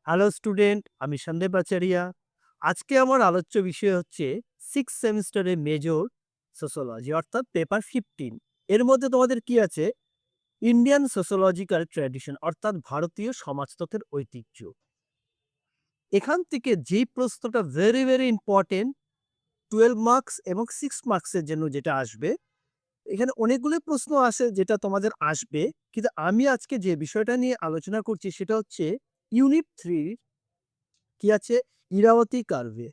Hello student, আমি সন্দীপ আচারিয়া। আজকে আমার আলোচ্য বিষয় হচ্ছে সিক্স সেমিস্টারের মেজর সোশ্যোলজি অর্থাৎ পেপার 15। এর মধ্যে তোমাদের কি আছে? ইন্ডিয়ান সোশ্যোলজিক্যাল ট্র্যাডিশন অর্থাৎ ভারতীয় সমাজতত্ত্বের ঐতিহ্য। এখান থেকে যেই প্রশ্নটা ভেরি ইম্পর্টেন্ট 12 মার্কস এবং 6 মার্কসের জন্য যেটা আসবে, এখানে অনেকগুলো প্রশ্ন আসে যেটা তোমাদের আসবে। কিন্তু আমি আজকে যে বিষয়টা নিয়ে আলোচনা করছি সেটা হচ্ছে ইউনিট 3 কি আছে? ইরাবতী কার্ভে।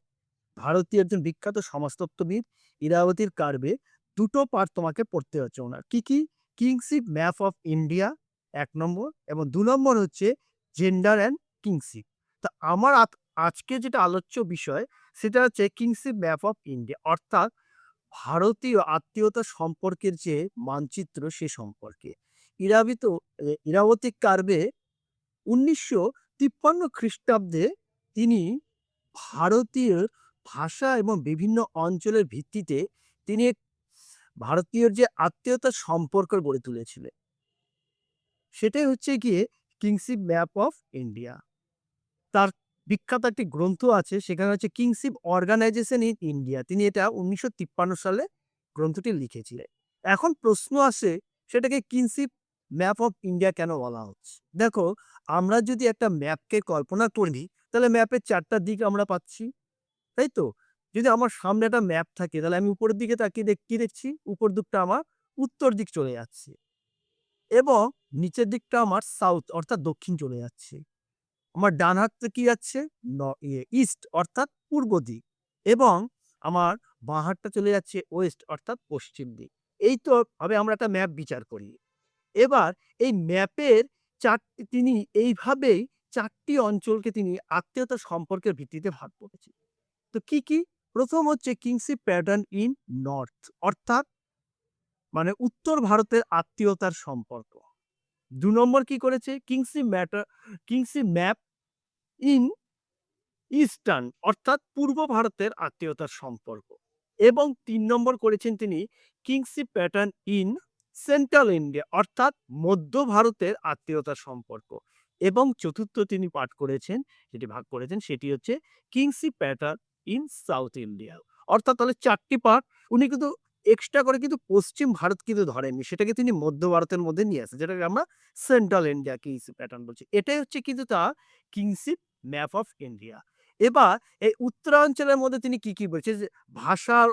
ভারতীয় একজন বিখ্যাত সমাজতত্ত্ববিদ ইরাবতীর কার্ভে ২ টো পার্ট তোমাকে পড়তে হচ্ছে ওনার। কি, কি? কিংশিপ ম্যাপ অফ ইন্ডিয়া ১ নম্বর এবং ২ নম্বর হচ্ছে জেন্ডার অ্যান্ড কিংশিপ। তো আমার আজকে যেটা আলোচ্য বিষয় সেটা হচ্ছে কিংশিপ ম্যাপ অফ ইন্ডিয়া অর্থাৎ ভারতীয় আত্মীয়তা সম্পর্কের যে মানচিত্র সে সম্পর্কে। ইরাবতী কার্ভে ১৯৫৩ খ্রিস্টাব্দে তিনি ভারতীয় ভাষা এবং বিভিন্ন অঞ্চলের ভিত্তিতে তিনি ভারতীয় যে আত্মীয়তার সম্পর্ক গড়ে তুলেছিলেন। সেটাই হচ্ছে গিয়ে কিংশিপ ম্যাপ অফ ইন্ডিয়া। তার বিখ্যাত একটি গ্রন্থ আছে সেখানে হচ্ছে কিংশিপ অর্গানাইজেশন ইন ইন্ডিয়া। তিনি এটা ১৯৫৩ সালে গ্রন্থটি লিখেছিলেন। এখন প্রশ্ন আসে সেটাকে কিংশিপ ম্যাপ অফ ইন্ডিয়া কেন বলা হচ্ছে? দেখো, আমরা যদি একটা ম্যাপকে কল্পনা করি তাহলে ম্যাপের ৪ টা দিক আমরা পাচ্ছি। তাই তো? যদি আমার সামনে একটা ম্যাপ থাকে তাহলে আমি উপরের দিকে তাকিয়ে কি দেখছি? উপর দিকটা আমার উত্তর দিক চলে যাচ্ছে এবং নিচের দিকটা আমার সাউথ অর্থাৎ দক্ষিণ চলে যাচ্ছে। আমার ডান হাতে কি যাচ্ছে? ইস্ট অর্থাৎ পূর্ব দিক এবং আমার বাঁ হাতটা চলে যাচ্ছে ওয়েস্ট অর্থাৎ পশ্চিম দিক। এই তো ভাবে আমরা একটা ম্যাপ বিচার করি। এবার এই ম্যাপের ৪ টি তিনি এইভাবেই ৪ টি অঞ্চলকে তিনি আত্মীয়তার সম্পর্কের ভিত্তিতে ভাগ করেছেন। তো কি, কি? ১ম হচ্ছে কিংশিপ প্যাটার্ন ইন নর্থ অর্থাৎ মানে উত্তর ভারতের আত্মীয়তার সম্পর্ক। ২ নম্বর কি করেছে? কিংশিপ ম্যাপ ইন ইস্টার্ন অর্থাৎ পূর্ব ভারতের আত্মীয়তার সম্পর্ক এবং ৩ নম্বর করেছেন তিনি kingship pattern in central India অর্থাৎ মধ্য ভারতের আত্মীয়তার সম্পর্ক এবং চতুর্থ তিনি পাঠ করেছেন, যেটি ভাগ করেছেন সেটি হচ্ছে kingship pattern in south India. অর্থাৎ তাহলে ৪ টি পার্ট উনি কিন্তু এক্সট্রা করে কিন্তু পশ্চিম ভারত কিন্তু ধরেননি। সেটাকে তিনি মধ্য ভারতের মধ্যে নিয়ে আসেন। যেটাকে আমরা সেন্ট্রাল ইন্ডিয়া কিংশিপ প্যাটার্ন বলছি। এটাই হচ্ছে কিন্তু তার কিংশিপ ম্যাপ অফ ইন্ডিয়া। এবার এই উত্তরাঞ্চলের মধ্যে তিনি কি বলছেন যে ভাষার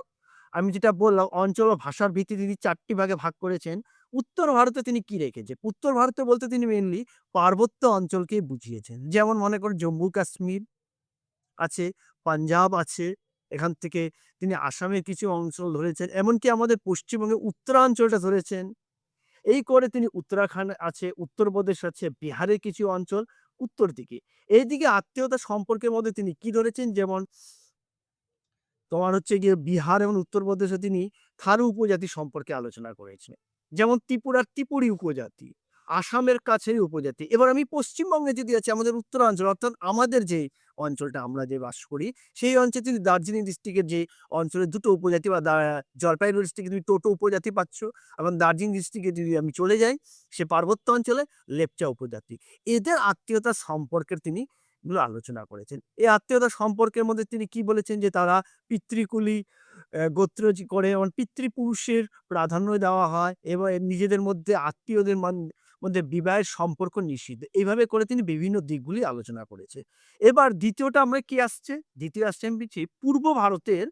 আমি যেটা বললাম অঞ্চল ও ভাষার ভিত্তিতে তিনি ৪ টি ভাগে ভাগ করেছেন। উত্তর ভারতে তিনি কি রেখেছেন? উত্তর ভারতে বলতে তিনি মেইনলি পার্বত্য অঞ্চলকেই বুঝিয়েছেন। যেমন মনে করুন জম্মু কাশ্মীর আছে, পাঞ্জাব আছে। এখান থেকে তিনি আসামের কিছু অঞ্চল ধরেছেন। এমনকি আমাদের পশ্চিমবঙ্গের উত্তরাঞ্চলটা ধরেছেন। এই করে তিনি উত্তরাখণ্ড আছে, উত্তরপ্রদেশ আছে, বিহারের কিছু অঞ্চল উত্তর দিকে। এইদিকে আত্মীয়তা সম্পর্কের মধ্যে তিনি কি ধরেছেন? যেমন তোমার হচ্ছে গিয়ে বিহার এবং উত্তরপ্রদেশে তিনি থারু উপজাতি সম্পর্কে আলোচনা করেছেন। যেমন ত্রিপুরার ত্রিপুরী উপজাতি, আসামের কাছেরই উপজাতি। এবার আমি পশ্চিমবঙ্গে যদি আছি আমাদের উত্তরাঞ্চল অর্থাৎ আমাদের যে অঞ্চলটা আমরা যে বাস করি, সেই অঞ্চলে তুমি দার্জিলিং ডিস্ট্রিক্টের যে অঞ্চলে ২ টো উপজাতি বা জলপাইগুড়ি ডিস্ট্রিক্টে তুমি টোটো উপজাতি পাচ্ছ এবং দার্জিলিং ডিস্ট্রিক্টে যদি আমি চলে যাই, সে পার্বত্য অঞ্চলে লেপচা উপজাতি। এদের আত্মীয়তার সম্পর্কের তিনি এগুলো আলোচনা করেছেন। এই আত্মীয়তা সম্পর্কের মধ্যে তিনি কি বলেছেন? যে তারা পিতৃকুলি গোত্র করে এবং পিতৃপুরুষের প্রাধান্য দেওয়া হয় এবং নিজেদের মধ্যে আত্মীয়দের মধ্যে বিবাহের সম্পর্ক নিষিদ্ধ। এইভাবে করে তিনি বিভিন্ন দিকগুলি আলোচনা করেছে। এবার দ্বিতীয়টা আমরা কি আসছে? দ্বিতীয় আসছে আমি বলছি পূর্ব ভারতের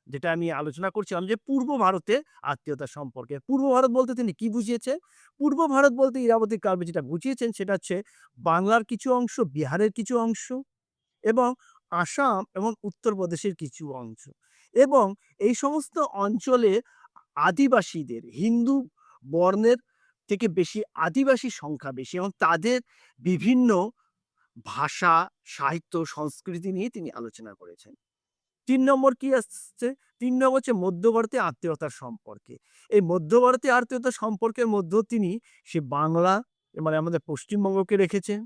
যেটা আমি আলোচনা করছিলাম যে পূর্ব ভারতের আত্মীয়তা সম্পর্কে। পূর্ব ভারত বলতে তিনি কি বুঝিয়েছেন? পূর্ব ভারত বলতে ইরাবতী কার্ভে যেটা বুঝিয়েছেন সেটা হচ্ছে বাংলার কিছু অংশ, বিহারের কিছু অংশ এবং আসাম এবং উত্তরপ্রদেশের কিছু অংশ এবং এই সমস্ত অঞ্চলে আদিবাসীদের হিন্দু বর্ণের থেকে বেশি আদিবাসী সংখ্যা বেশি এবং তাদের বিভিন্ন ভাষা, সাহিত্য, সংস্কৃতি নিয়ে তিনি আলোচনা করেছেন। ৩ নম্বর কি আসছে? ৩ নম্বর হচ্ছে মধ্যভারতীয় আত্মীয়তার সম্পর্কে। এই মধ্যভারতীয় আত্মীয়তার সম্পর্কের মধ্যেও তিনি সে বাংলা মানে আমাদের পশ্চিমবঙ্গকে রেখেছেন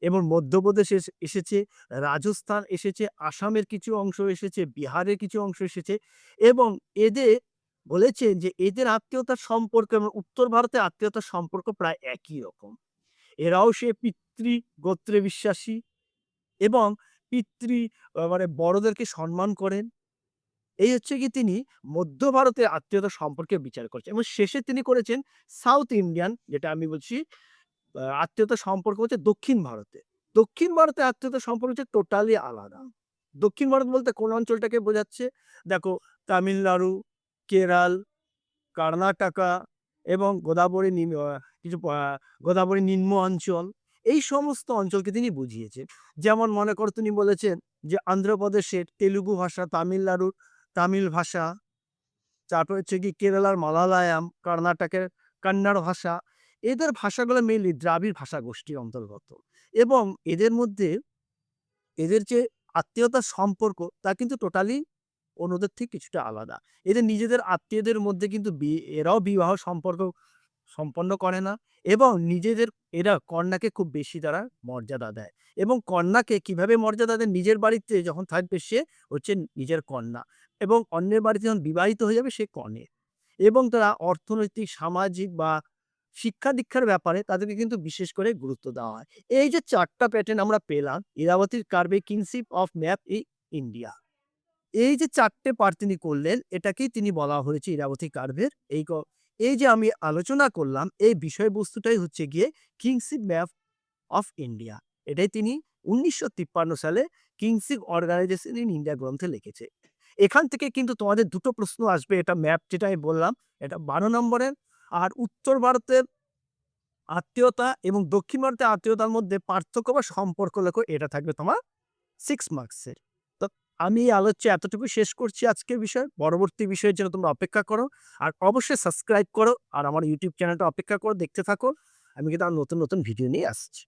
এবং মধ্যপ্রদেশ এসেছে, রাজস্থান এসেছে, আসামের কিছু অংশ এসেছে, বিহারের কিছু অংশ এসেছে এবং এদের বলেছেন যে এদের আত্মীয়তার সম্পর্ক এবং উত্তর ভারতের আত্মীয়তার সম্পর্ক প্রায় একই রকম। এরাও সে পিতৃ গোত্রে বিশ্বাসী এবং মানে বড়দেরকে সম্মান করেন। এই হচ্ছে কি তিনি মধ্য ভারতের আত্মীয়তার সম্পর্কে বিচার করেছেন এবং শেষে তিনি করেছেন সাউথ ইন্ডিয়ান, যেটা আমি বলছি আত্মীয়তার সম্পর্ক হচ্ছে দক্ষিণ ভারতে। দক্ষিণ ভারতের আত্মীয়তার সম্পর্ক হচ্ছে টোটালি আলাদা। দক্ষিণ ভারত বলতে কোন অঞ্চলটাকে বোঝাচ্ছে? দেখো, তামিলনাড়ু, কেরাল, কর্ণাটকা এবং গোদাবরী নিম্ন অঞ্চল, এই সমস্ত অঞ্চলকে তিনি বুঝিয়েছেন। যেমন মনে করো তিনি বলেছেন যে অন্ধ্রপ্রদেশের তেলুগু ভাষা, তামিলনাড়ুর তামিল ভাষা, তারপর হচ্ছে কি কেরালার মালায়ালাম, কর্ণাটকের কন্নড় ভাষা। এদের ভাষাগুলো মেইনলি দ্রাবিড় ভাষা গোষ্ঠীর অন্তর্গত এবং এদের মধ্যে এদের যে আত্মীয়তার সম্পর্ক তা কিন্তু টোটালি অন্যদের থেকে কিছুটা আলাদা। এদের নিজেদের আত্মীয়দের মধ্যে কিন্তু এরাও বিবাহ সম্পর্ক সম্পন্ন করে না এবং এরা কন্যাকে খুব বেশি তারা মর্যাদা দেয় এবং কন্যাকে কিভাবে মর্যাদা দেয়? নিজের বাড়িতে যখন থাকবে সে হচ্ছে নিজের কন্যা এবং অন্যের বাড়িতে যখন বিবাহিত হয়ে যাবে সে কনে এবং তারা অর্থনৈতিক, সামাজিক বা শিক্ষা-দীক্ষার ব্যাপারে তাদেরকে কিন্তু বিশেষ করে গুরুত্ব দেওয়া হয়। এই যে ৪ টা প্যাটার্ন আমরা পেলাম ইরাবতীর কার্ভে কিংশিপ অফ ম্যাপ ইন্ডিয়া। এই যে ৪ টে পার্ট তিনি করলেন, এটাকেই তিনি বলা হয়েছে ইরাবতী কার্ভের এই যে আমি আলোচনা করলাম, এই বিষয়বস্তুটাই হচ্ছে গিয়ে কিংশিপ ম্যাপ অফ ইন্ডিয়া। এটাই তিনি ১৯৫৩ সালে কিংশিপ অর্গানাইজেশন ইন ইন্ডিয়া গ্রন্থে লিখেছে। এখান থেকে কিন্তু তোমাদের ২ টো প্রশ্ন আসবে। এটা ম্যাপ যেটা আমি বললাম, এটা ১২ নম্বরের। আর উত্তর ভারতের আত্মীয়তা এবং দক্ষিণ ভারতের আত্মীয়তার মধ্যে পার্থক্য বা সম্পর্ক লেখো, এটা থাকবে তোমার 6 মার্কসের। তো আমি এই আলোচ্য এতটুকু শেষ করছি আজকের বিষয়। পরবর্তী বিষয়ের জন্য তোমরা অপেক্ষা করো। আর অবশ্যই সাবস্ক্রাইব করো। আর আমার YouTube চ্যানেলটা অপেক্ষা করো, দেখতে থাকো। আমি কিন্তু আর নতুন ভিডিও নিয়ে আসছি।